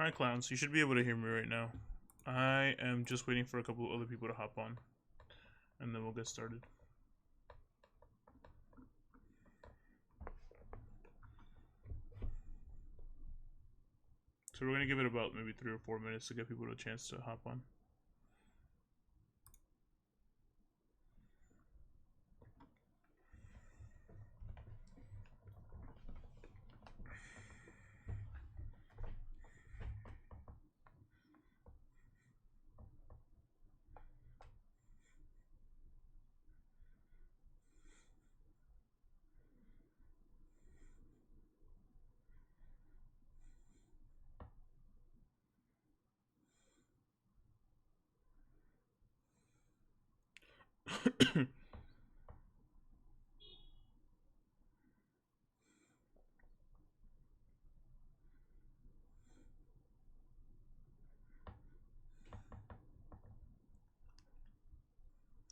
Hi, clowns. You should be able to hear me right now. I am just waiting for a couple of other people to hop on, and then we'll get started. So we're going to give it about maybe 3 or 4 minutes to get people a chance to hop on.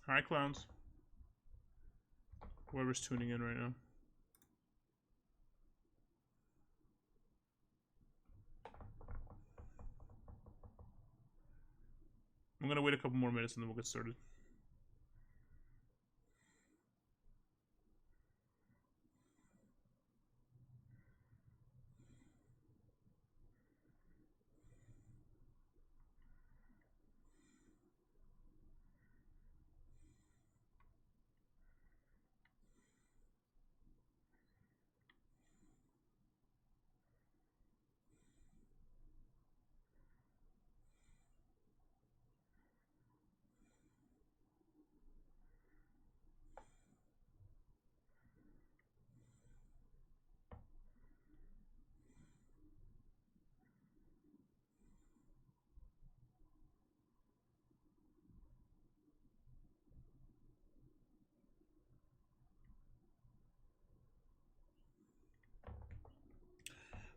Hi, clowns. Whoever's tuning in right now. I'm going to wait a couple more minutes and then we'll get started.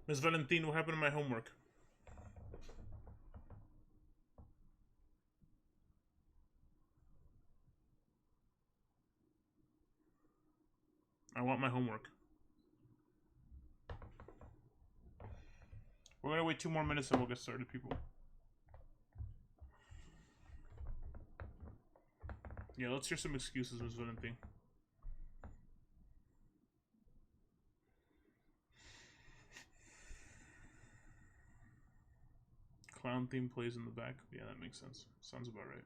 Ms. Valentine, what happened to my homework? I want my homework. We're going to wait 2 more minutes and we'll get started, people. Yeah, let's hear some excuses, Ms. Valentine. Clown theme plays in the back. Yeah, that makes sense. Sounds about right.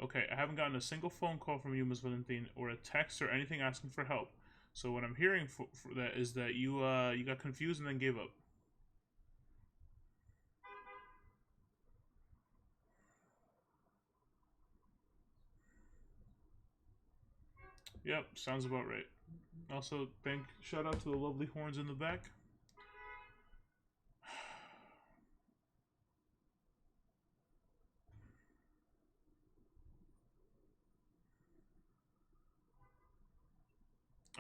Okay, I haven't gotten a single phone call from you, Ms. Valentine, or a text or anything asking for help. So what I'm hearing for that is that you got confused and then gave up. Yep, sounds about right. Also, shout out to the lovely horns in the back.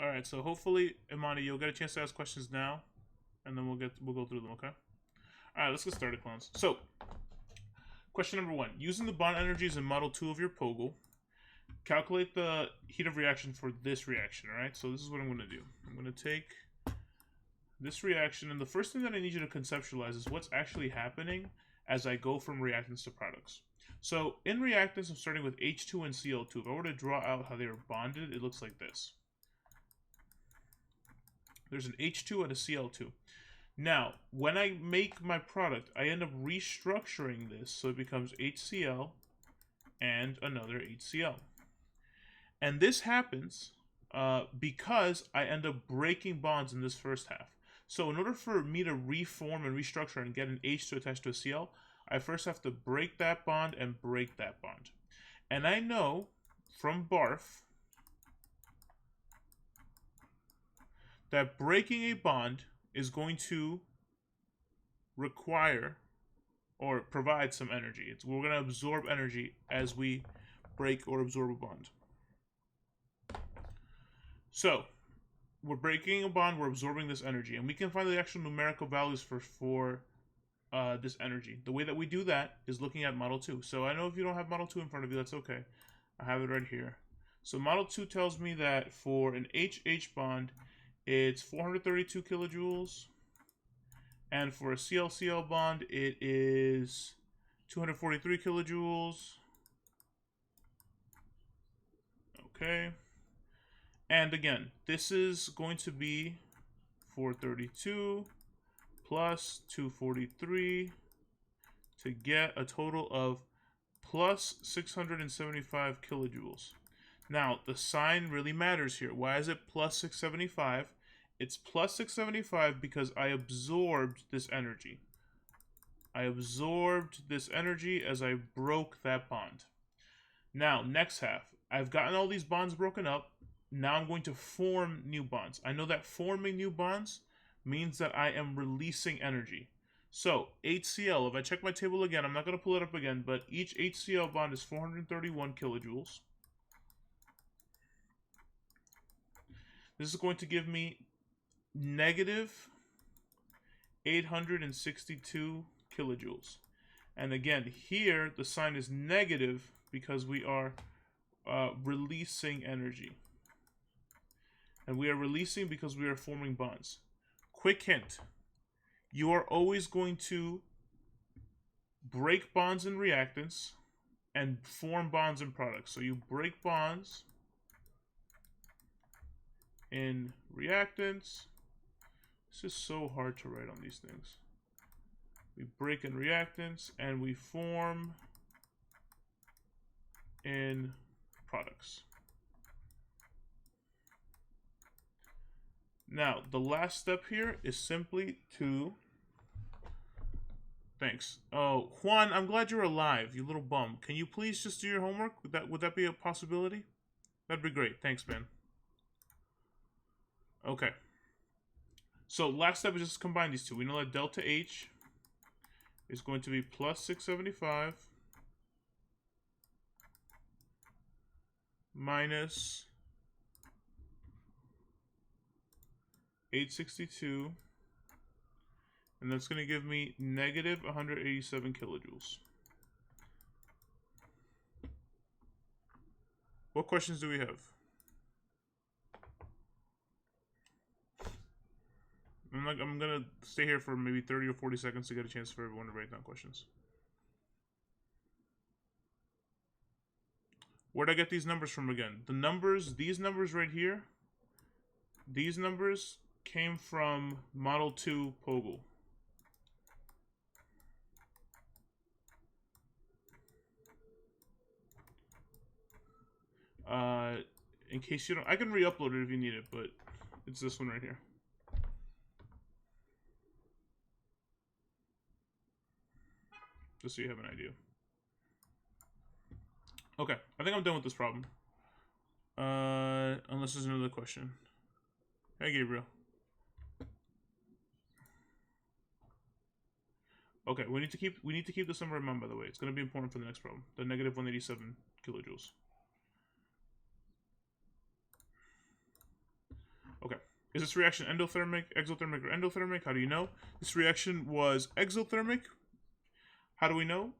All right, so hopefully, Imani, you'll get a chance to ask questions now, and then we'll go through them. Okay. All right, let's get started, clowns. So, question number 1: using the bond energies in Model 2 of your Poggle, calculate the heat of reaction for this reaction. All right. So this is what I'm going to do. I'm going to take this reaction, and the first thing that I need you to conceptualize is what's actually happening as I go from reactants to products. So in reactants, I'm starting with H2 and Cl2. If I were to draw out how they are bonded, it looks like this. There's an H2 and a Cl2. Now, when I make my product, I end up restructuring this so it becomes HCl and another HCl. And this happens because I end up breaking bonds in this first half. So in order for me to reform and restructure and get an H to attach to a Cl, I first have to break that bond and break that bond. And I know from BARF that breaking a bond is going to require or provide some energy. We're going to absorb energy as we break or absorb a bond. So we're breaking a bond, we're absorbing this energy, and we can find the actual numerical values for this energy. The way that we do that is looking at Model 2. So I know if you don't have Model 2 in front of you, that's okay. I have it right here. So Model 2 tells me that for an HH bond, it's 432 kilojoules. And for a CL-CL bond, it is 243 kilojoules. Okay. And again, this is going to be 432 plus 243 to get a total of plus 675 kilojoules. Now, the sign really matters here. Why is it plus 675? It's plus 675 because I absorbed this energy. I absorbed this energy as I broke that bond. Now, next half. I've gotten all these bonds broken up. Now I'm going to form new bonds. I know that forming new bonds means that I am releasing energy. So, HCl, if I check my table again, I'm not going to pull it up again, but each HCl bond is 431 kilojoules. This is going to give me negative 862 kilojoules. And again, here the sign is negative because we are releasing energy. And we are releasing because we are forming bonds. Quick hint. You are always going to break bonds in reactants and form bonds in products. So you break bonds in reactants. This is so hard to write on these things. We break in reactants and we form in products. Now, the last step here is simply to... Thanks. Oh, Juan, I'm glad you're alive, you little bum. Can you please just do your homework? Would that be a possibility? That'd be great. Thanks, man. Okay. So, last step is just combine these two. We know that delta H is going to be plus 675 minus 862, and that's going to give me negative 187 kilojoules. What questions do we have? I'm going to stay here for maybe 30 or 40 seconds to get a chance for everyone to write down questions. Where'd I get these numbers from again? The numbers, these numbers right here, these numbers came from Model 2 POGL. In case you don't, I can re-upload it if you need it, but it's this one right here. Just so you have an idea. Okay, I think I'm done with this problem. Unless there's another question. Hey, Gabriel. Okay, we need to keep this number in mind, by the way. It's going to be important for the next problem. The negative 187 kilojoules. Okay. Is this reaction endothermic, exothermic, or endothermic? How do you know? This reaction was exothermic. How do we know?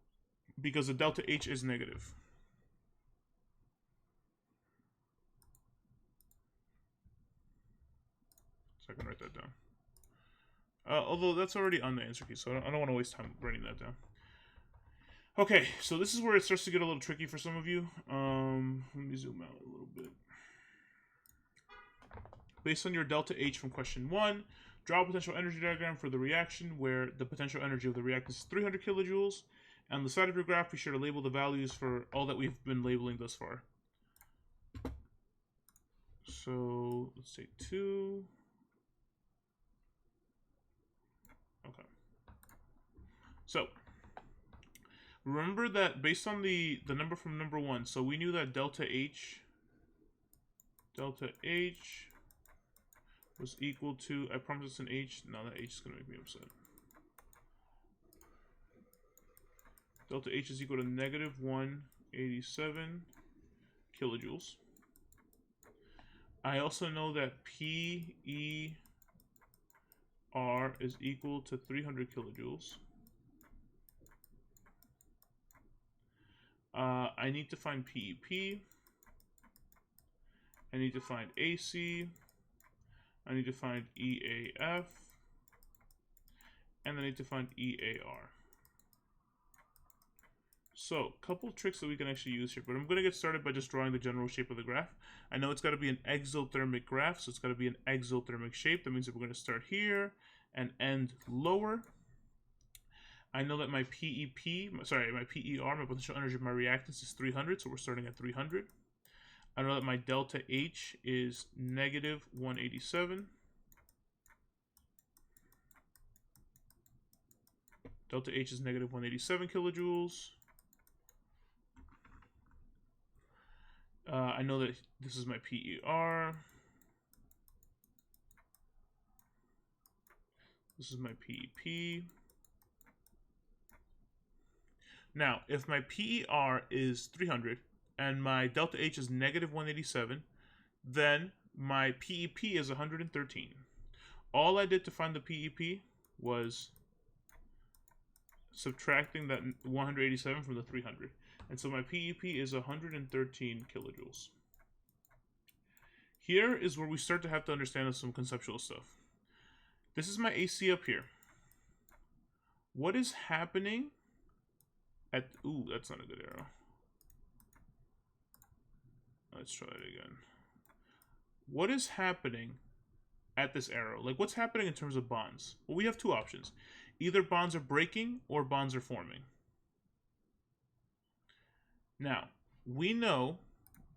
Because the delta H is negative. So I can write that down. Although that's already on the answer key, so I don't want to waste time writing that down. Okay, so this is where it starts to get a little tricky for some of you. Let me zoom out a little bit. Based on your delta H from question 1, draw a potential energy diagram for the reaction where the potential energy of the reactant is 300 kilojoules. And on the side of your graph, be sure to label the values for all that we've been labeling thus far. So let's say 2. Okay. So remember that based on the number from number 1, so we knew that delta H was equal to, I promise it's an H. No, that H is going to make me upset. Delta H is equal to negative 187 kilojoules. I also know that PER is equal to 300 kilojoules. I need to find PEP. I need to find AC. I need to find EAF. And I need to find EAR. So, a couple tricks that we can actually use here, but I'm going to get started by just drawing the general shape of the graph. I know it's got to be an exothermic graph, so it's got to be an exothermic shape. That means that we're going to start here and end lower. I know that my PER, my potential energy of my reactants is 300, so we're starting at 300. I know that my delta H is negative 187. Delta H is negative 187 kilojoules. I know that this is my PER. This is my PEP. Now, if my PER is 300 and my delta H is negative 187, then my PEP is 113. All I did to find the PEP was subtracting that 187 from the 300. And so my PEP is 113 kilojoules. Here is where we start to have to understand some conceptual stuff. This is my AC up here. What is happening at... Ooh, that's not a good arrow. Let's try it again. What is happening at this arrow? Like, what's happening in terms of bonds? Well, we have two options. Either bonds are breaking or bonds are forming. Now, we know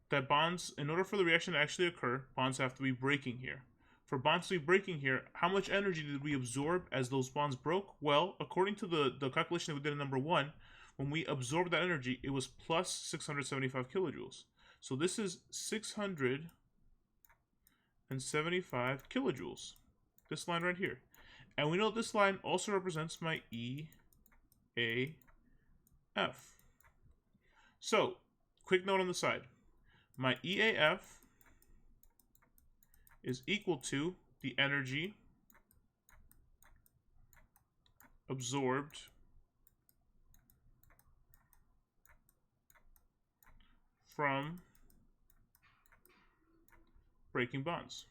that bonds, in order for the reaction to actually occur, bonds have to be breaking here. For bonds to be breaking here, how much energy did we absorb as those bonds broke? Well, according to the calculation that we did in number 1, when we absorbed that energy, it was plus 675 kilojoules. So this is 675 kilojoules. This line right here. And we know this line also represents my EAF. So, quick note on the side. My EAF is equal to the energy absorbed from breaking bonds.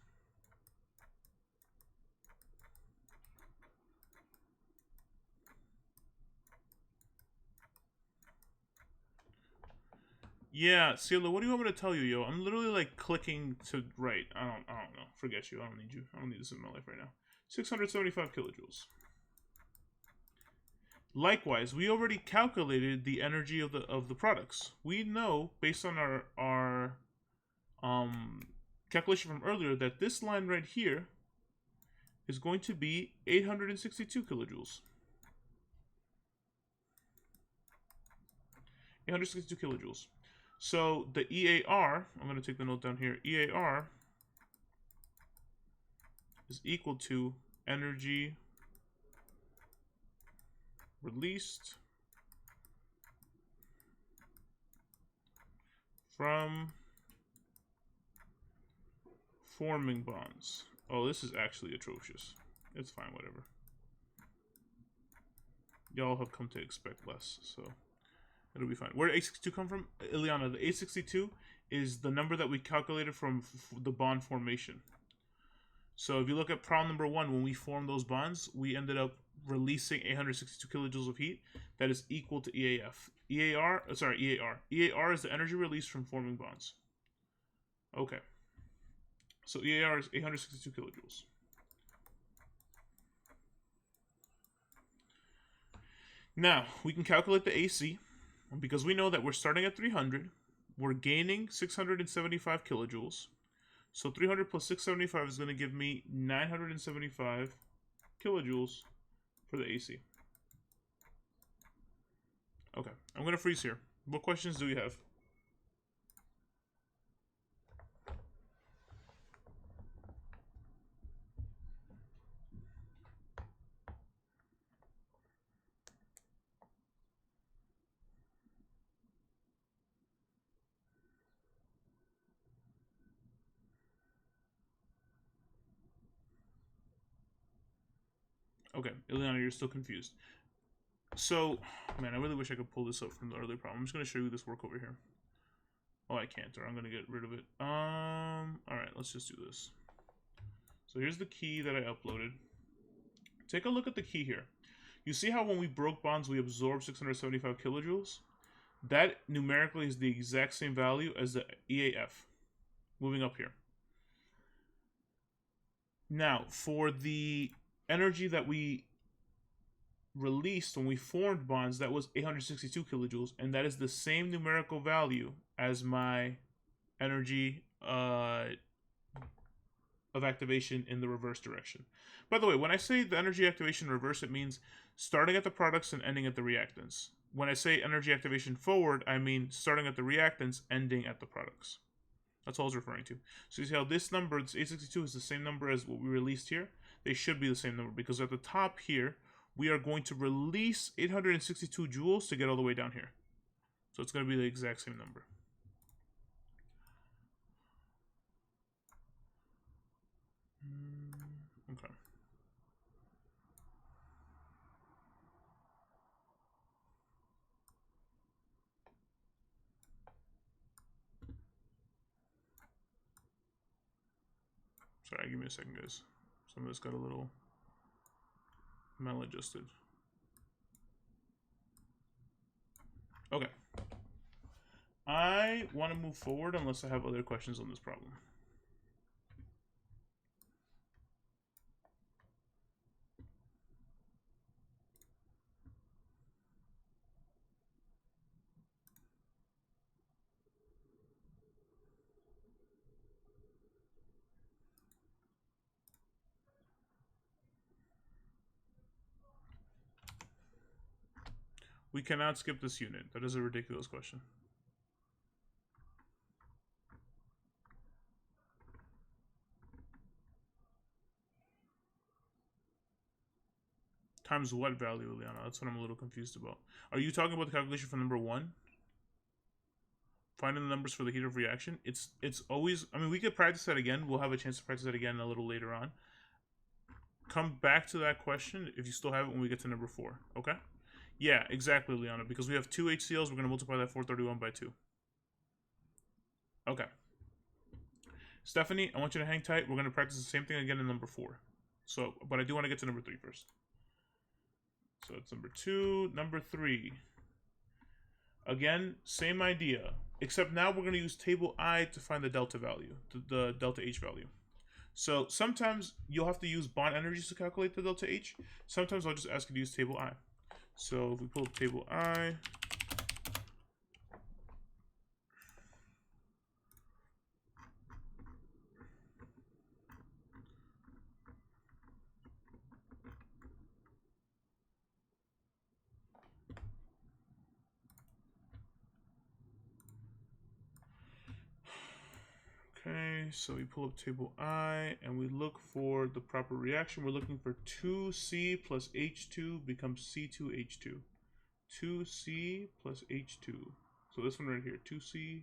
Yeah, Cielo, what do you want me to tell you, yo? I'm literally like clicking to write. I don't know. Forget you. I don't need you. I don't need this in my life right now. 675 kilojoules. Likewise, we already calculated the energy of the products. We know based on our calculation from earlier that this line right here is going to be 862 kilojoules. 862 kilojoules. So the EAR, I'm going to take the note down here, EAR is equal to energy released from forming bonds. Oh, this is actually atrocious. It's fine, whatever. Y'all have come to expect less, so it'll be fine. Where did 862 come from? Ileana, the 862 is the number that we calculated from the bond formation. So if you look at problem number 1, when we formed those bonds, we ended up releasing 862 kilojoules of heat. That is equal to EAF. EAR is the energy released from forming bonds. Okay. So EAR is 862 kilojoules. Now, we can calculate the AC. Because we know that we're starting at 300, we're gaining 675 kilojoules. So 300 plus 675 is going to give me 975 kilojoules for the AC. Okay, I'm going to freeze here. What questions do we have? Okay, Ileana, you're still confused. So, man, I really wish I could pull this up from the earlier problem. I'm just going to show you this work over here. Oh, I can't, or I'm gonna get rid of it. All right, let's just do this. So here's the key that I uploaded. Take a look at the key here. You see how when we broke bonds, we absorbed 675 kilojoules? That numerically is the exact same value as the EAF. Moving up here. Now, for the energy that we released when we formed bonds, that was 862 kilojoules, and that is the same numerical value as my energy of activation in the reverse direction. By the way, when I say the energy activation reverse, it means starting at the products and ending at the reactants. When I say energy activation forward, I mean starting at the reactants, ending at the products. That's all I was referring to. So you see how this number, this 862, is the same number as what we released here? They should be the same number, because at the top here, we are going to release 862 joules to get all the way down here. So it's going to be the exact same number. Okay. Sorry, give me a second, guys. Some of this got a little maladjusted. Okay. I want to move forward unless I have other questions on this problem. We cannot skip this unit. That is a ridiculous question. Times what value, Liana? That's what I'm a little confused about. Are you talking about the calculation for number 1? Finding the numbers for the heat of reaction? It's always... I mean, we could practice that again. We'll have a chance to practice that again a little later on. Come back to that question if you still have it when we get to number 4. Okay? Yeah, exactly, Liana. Because we have 2 HCls, we're going to multiply that 431 by 2. Okay. Stephanie, I want you to hang tight. We're going to practice the same thing again in number 4. So, but I do want to get to number 3 first. So it's number 2. Number 3. Again, same idea. Except now we're going to use table I to find the delta value. The delta H value. So sometimes you'll have to use bond energies to calculate the delta H. Sometimes I'll just ask you to use table I. So if we pull up table I... Okay, so we pull up table I, and we look for the proper reaction. We're looking for 2C plus H2 becomes C2H2. 2C plus H2. So this one right here, 2C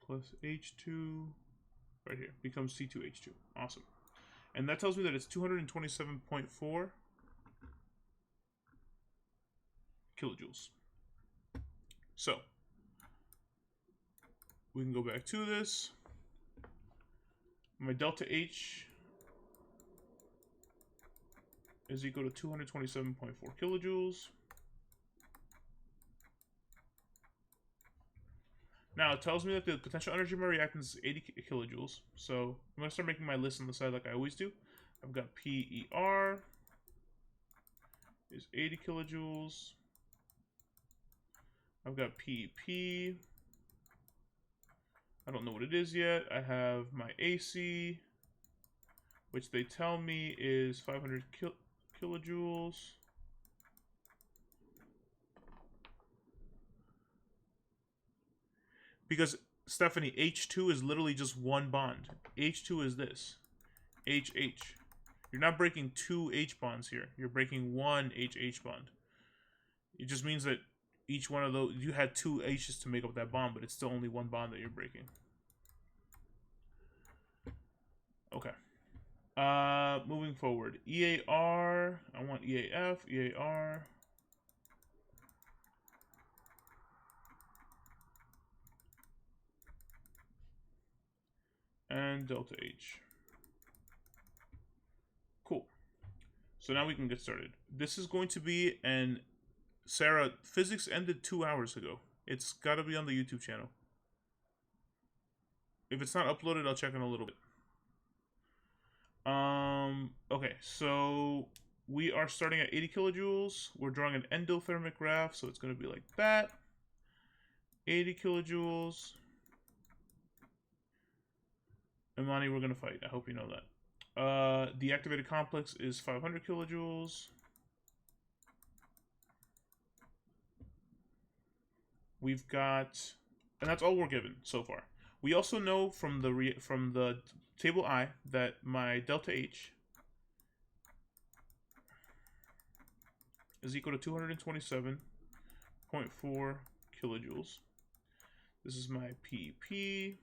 plus H2, right here, becomes C2H2. Awesome. And that tells me that it's 227.4 kilojoules. So, we can go back to this. My delta H is equal to 227.4 kilojoules. Now, it tells me that the potential energy of my reactants is 80 kilojoules. So, I'm going to start making my list on the side like I always do. I've got PER is 80 kilojoules. I've got PEP. I don't know what it is yet. I have my AC, which they tell me is 500 kilojoules. Because, Stephanie, H2 is literally just one bond. H2 is this. HH. You're not breaking 2 H bonds here. You're breaking 1 HH bond. It just means that each one of those, you had 2 H's to make up that bond, but it's still only one bond that you're breaking. Okay. Moving forward. EAR. I want EAF, EAR. and delta H. Cool. So now we can get started. This is going to be an Sarah, physics ended 2 hours ago. It's got to be on the YouTube channel. If it's not uploaded, I'll check in a little bit. Okay, so we are starting at 80 kilojoules. We're drawing an endothermic graph, so it's going to be like that. 80 kilojoules. Imani, we're going to fight. I hope you know that. The activated complex is 500 kilojoules. We've got, and that's all we're given so far. We also know from the table I that my delta H is equal to 227.4 kilojoules. This is my PP.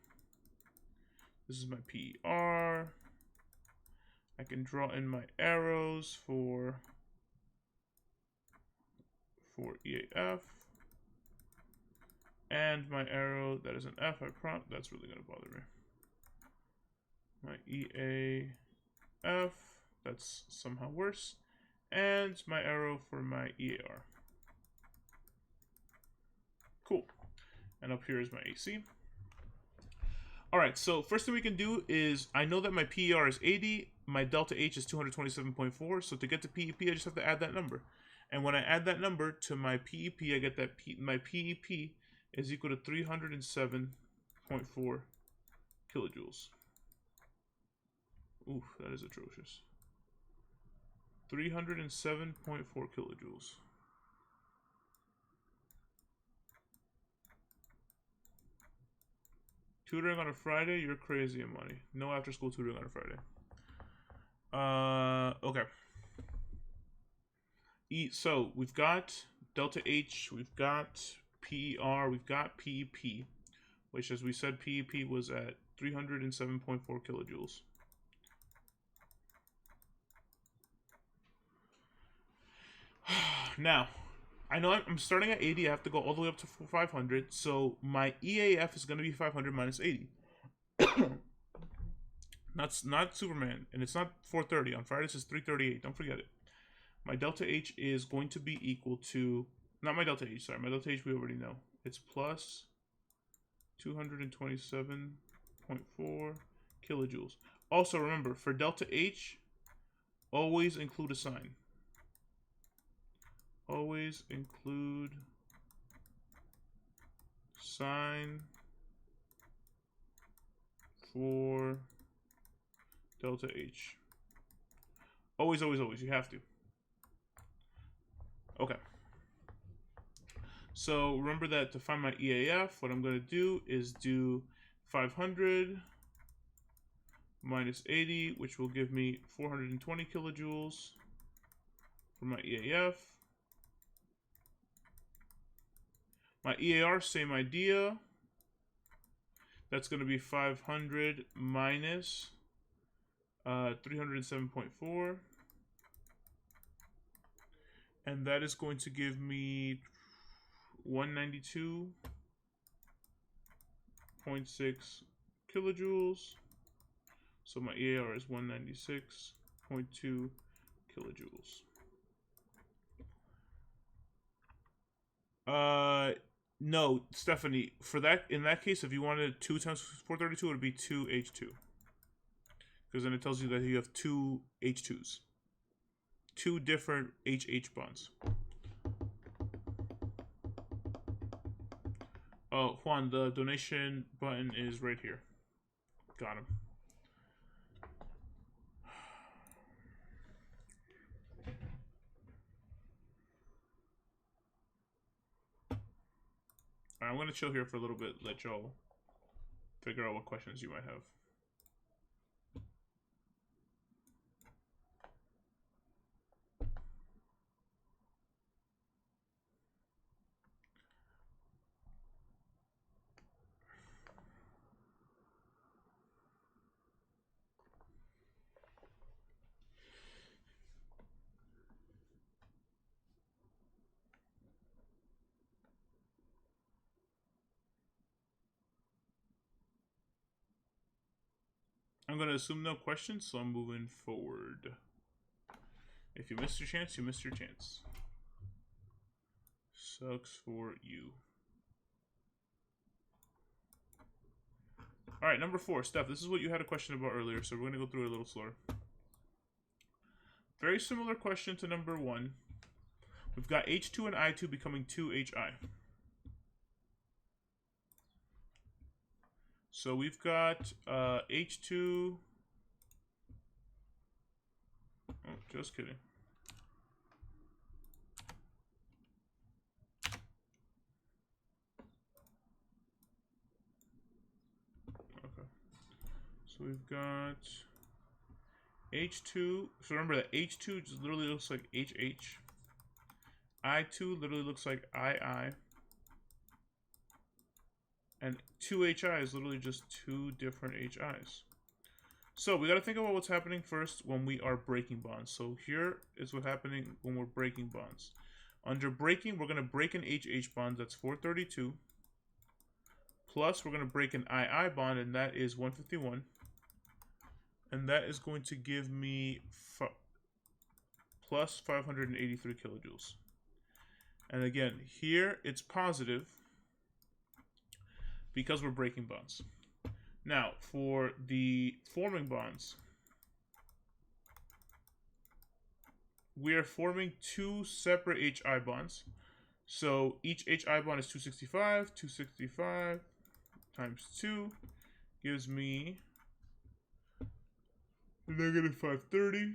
This is my PR. I can draw in my arrows for EAF. And my arrow, that is an F, I prompt, that's really going to bother me. My EAF, that's somehow worse. And my arrow for my EAR. Cool. And up here is my AC. Alright, so first thing we can do is, I know that my PER is 80, my delta H is 227.4, so to get to PEP, I just have to add that number. And when I add that number to my PEP, I get that my PEP is equal to 307.4 kilojoules. Oof, that is atrocious. 307.4 kilojoules. Tutoring on a Friday? You're crazy, Imani. No after school tutoring on a Friday. Okay. So we've got delta H, we've got PER, we've got PEP, which, as we said, PEP was at 307.4 kilojoules. Now, I know I'm starting at 80, I have to go all the way up to 500, so my EAF is going to be 500 minus 80. Not Superman, and it's not 430. On Fridays it's 338, don't forget it. My delta H is going to be equal to, not my delta H, sorry, my delta H we already know. It's plus 227.4 kilojoules. Also remember, for delta H, always include a sign. Always include sign for delta H. Always, always, always, you have to. Okay. So remember that to find my EAF, what I'm going to do is do 500 minus 80, which will give me 420 kilojoules for my EAF. My EAR, same idea. That's going to be 500 minus 307.4. And that is going to give me 192.6 kilojoules. So my EAR is 196.2 kilojoules. No, Stephanie, for that, in that case, if you wanted 2 times 432, it would be 2H2. Because then it tells you that you have 2 H2s. 2 different HH bonds. Oh, Juan, the donation button is right here. Got him. Alright, I'm going to chill here for a little bit, let y'all figure out what questions you might have. I'm going to assume no questions, so I'm moving forward. If you missed your chance, you missed your chance. Sucks for you. All right, number 4, Steph. This is what you had a question about earlier, so we're going to go through it a little slower. Very similar question to number 1. We've got H2 and I2 becoming 2HI. So we've got H2. Oh, just kidding. Okay. So we've got H2. So remember that H2 just literally looks like HH. I2 literally looks like II. And 2HI is literally just 2 different HIs. So we got to think about what's happening first when we are breaking bonds. So here is what's happening when we're breaking bonds. Under breaking, we're going to break an HH bond, that's 432. Plus, we're going to break an II bond, and that is 151. And that is going to give me plus 583 kilojoules. And again, here it's positive because we're breaking bonds. Now, for the forming bonds, we are forming 2 separate HI bonds. So each HI bond is 265. 265 times 2 gives me negative 530.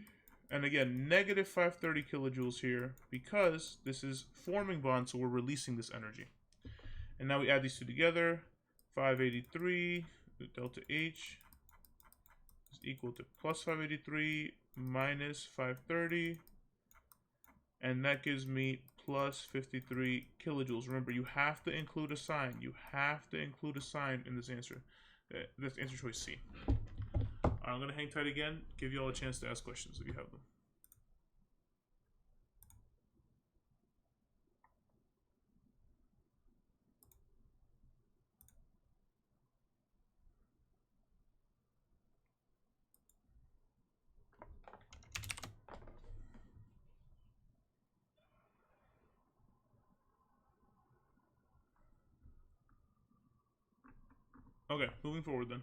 And again, negative 530 kilojoules here because this is forming bonds, so we're releasing this energy. And now we add these two together. 583 delta H is equal to plus 583 minus 530. And that gives me plus 53 kilojoules. Remember, you have to include a sign. You have to include a sign in this answer. That's answer choice C. I'm going to hang tight again, give you all a chance to ask questions if you have them. Okay, moving forward then.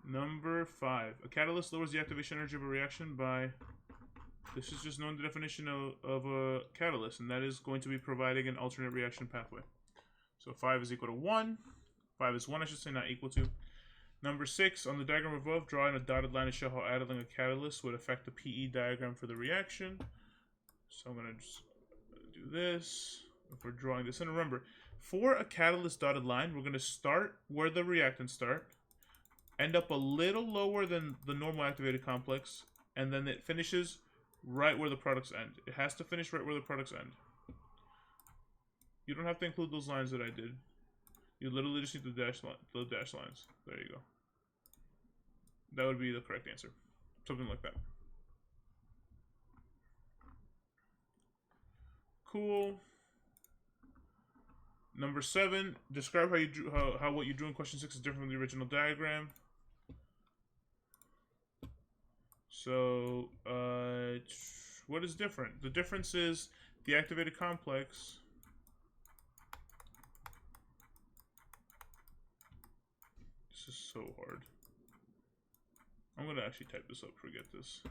Number 5. A catalyst lowers the activation energy of a reaction by... This is just knowing the definition of a catalyst, and that is going to be providing an alternate reaction pathway. So 5 is equal to 1. 5 is 1, I should say, not equal to. Number 6, on the diagram above, drawing a dotted line to show how adding a catalyst would affect the PE diagram for the reaction. So I'm going to just do this. If we're drawing this, and remember, for a catalyst dotted line, we're going to start where the reactants start, end up a little lower than the normal activated complex, and then it finishes right where the products end. It has to finish right where the products end. You don't have to include those lines that I did. You literally just need the dash lines. There you go. That would be the correct answer. Something like that. Cool. Number 7, describe how you drew, how what you drew in question 6 is different from the original diagram. So, what is different? The difference is the activated complex this is so hard. I'm going to actually type this up, forget this.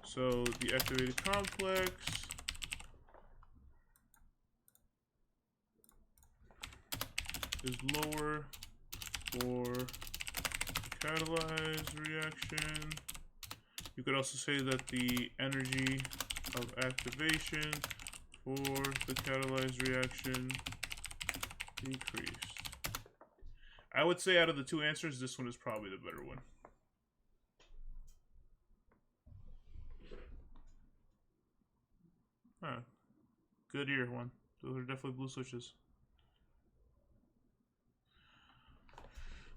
So, the activated complex is lower for catalyzed reaction. You could also say that the energy of activation for the catalyzed reaction decreased. I would say out of the two answers, this one is probably the better one. Huh. Good ear one. Those are definitely blue switches.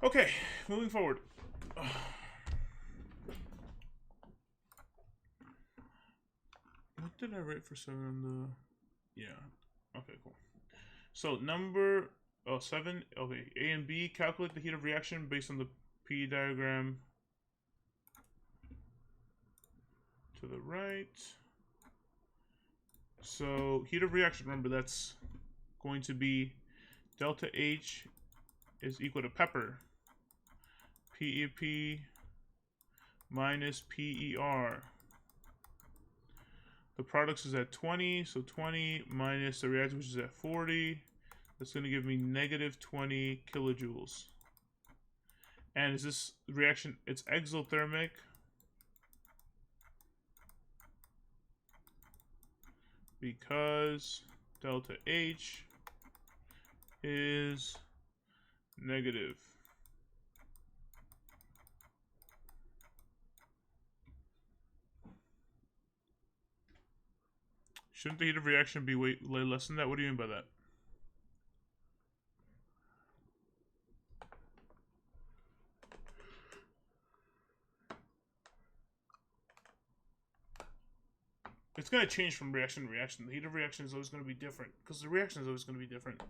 Okay, moving forward. What did I write for 7 on the... Yeah. Okay, cool. So number 7. Okay, A and B. Calculate the heat of reaction based on the P diagram to the right. So heat of reaction, remember, that's going to be delta H is equal to pepper. PEP minus PER. The products is at 20, so 20 minus the reactant, which is at 40. That's going to give me negative 20 kilojoules. And is this reaction, it's exothermic. Because delta H is negative. Shouldn't the heat of reaction be way less than that? What do you mean by that? It's going to change from reaction to reaction. The heat of reaction is always going to be different because the reaction is always going to be different.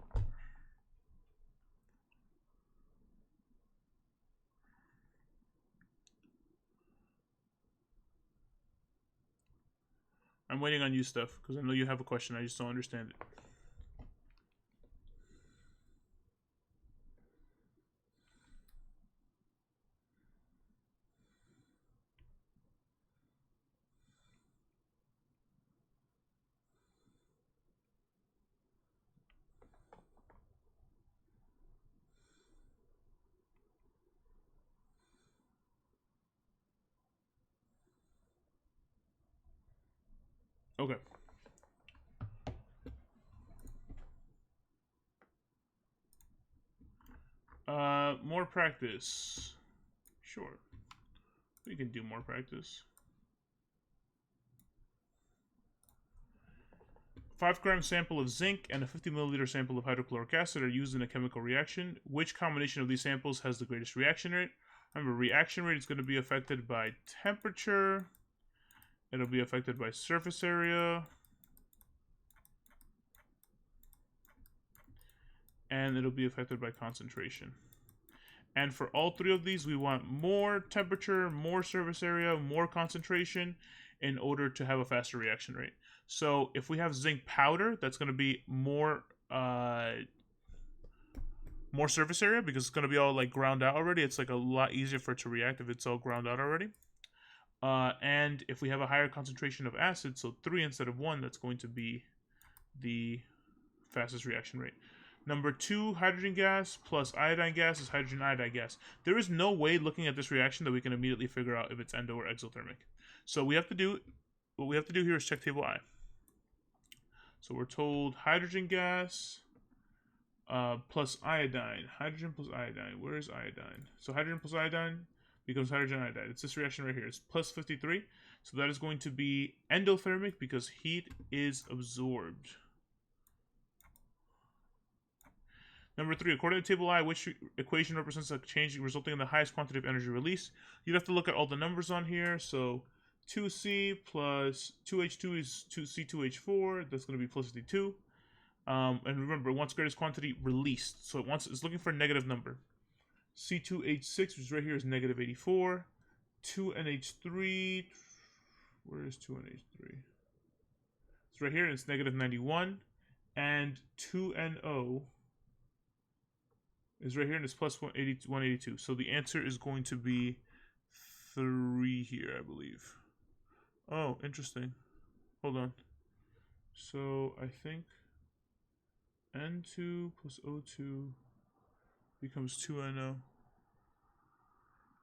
I'm waiting on you, Steph, because I know you have a question. I just don't understand it. Okay. More practice. Sure. We can do more practice. 5-gram sample of zinc and a 50 milliliter sample of hydrochloric acid are used in a chemical reaction. Which combination of these samples has the greatest reaction rate? Remember, reaction rate is going to be affected by temperature. It'll be affected by surface area. And it'll be affected by concentration. And for all three of these, we want more temperature, more surface area, more concentration in order to have a faster reaction rate. So if we have zinc powder, that's going to be more surface area because it's going to be all like ground out already. It's like a lot easier for it to react if it's all ground out already. And if we have a higher concentration of acid, so 3 instead of 1, that's going to be the fastest reaction rate. Number 2, hydrogen gas plus iodine gas is hydrogen iodide gas. There is no way looking at this reaction that we can immediately figure out if it's endo or exothermic. So what we have to do here is check table I. So we're told hydrogen gas plus iodine. Hydrogen plus iodine. Where is iodine? So hydrogen plus iodine becomes hydrogen iodide. It's this reaction right here. It's plus 53. So that is going to be endothermic because heat is absorbed. Number 3, according to table I, which equation represents a change resulting in the highest quantity of energy released? You'd have to look at all the numbers on here. So 2C plus 2H2 is 2C2H4. That's going to be plus 52. And remember, it wants greatest quantity released. So it's looking for a negative number. C2H6, which is right here, is negative 84. 2NH3. Where is 2NH3? It's right here, and it's negative 91. And 2NO is right here, and it's plus 182. So the answer is going to be 3 here, I believe. Oh, interesting. Hold on. So I think N2 plus O2 becomes 2NO.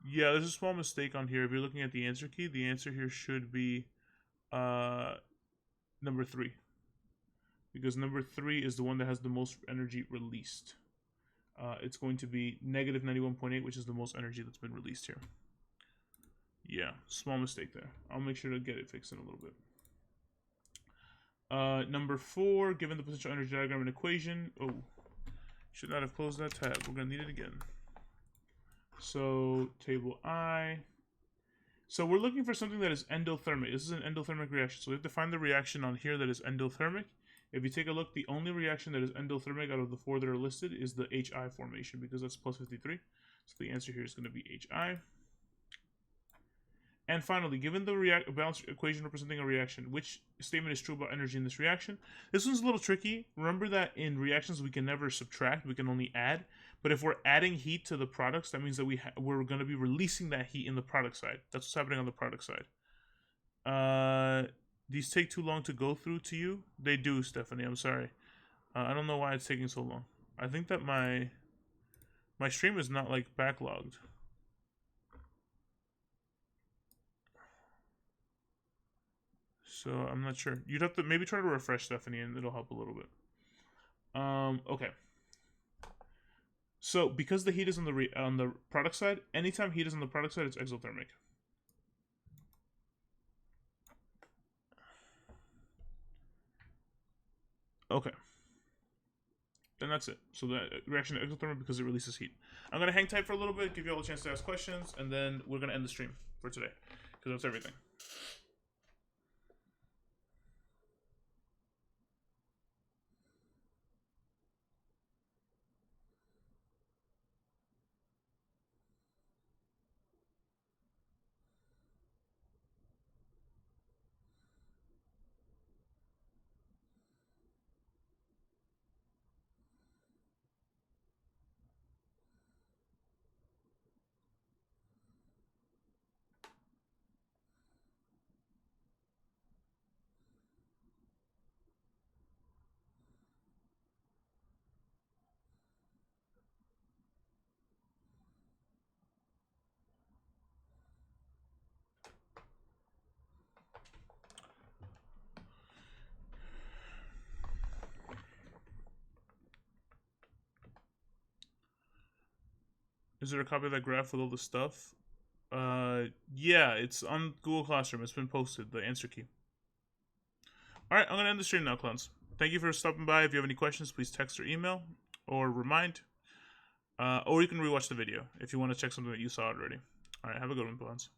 Yeah, there's a small mistake on here. If you're looking at the answer key, the answer here should be number 3. Because number 3 is the one that has the most energy released. It's going to be negative 91.8, which is the most energy that's been released here. Yeah, small mistake there. I'll make sure to get it fixed in a little bit. Number 4, given the potential energy diagram and equation. Oh, should not have closed that tab. We're going to need it again. So, table I. So we're looking for something that is endothermic. This is an endothermic reaction. So we have to find the reaction on here that is endothermic. If you take a look, the only reaction that is endothermic out of the 4 that are listed is the HI formation, because that's plus 53. So the answer here is going to be HI. And finally, given the balance equation representing a reaction, which statement is true about energy in this reaction? This one's a little tricky. Remember that in reactions we can never subtract, we can only add. But if we're adding heat to the products, that means that we're going to be releasing that heat in the product side. That's what's happening on the product side. These take too long to go through to you? They do, Stephanie. I'm sorry. I don't know why it's taking so long. I think that my stream is not like backlogged. So I'm not sure. You'd have to maybe try to refresh, Stephanie, and it'll help a little bit. Okay. So because the heat is on the product side, anytime heat is on the product side, it's exothermic. Okay. Then that's it. So the reaction is exothermic because it releases heat. I'm gonna hang tight for a little bit, give you all a chance to ask questions, and then we're gonna end the stream for today because that's everything. Is there a copy of that graph with all the stuff? Yeah, it's on Google Classroom. It's been posted, the answer key. Alright, I'm going to end the stream now, clowns. Thank you for stopping by. If you have any questions, please text or email or remind. Or you can rewatch the video if you want to check something that you saw already. Alright, have a good one, clowns.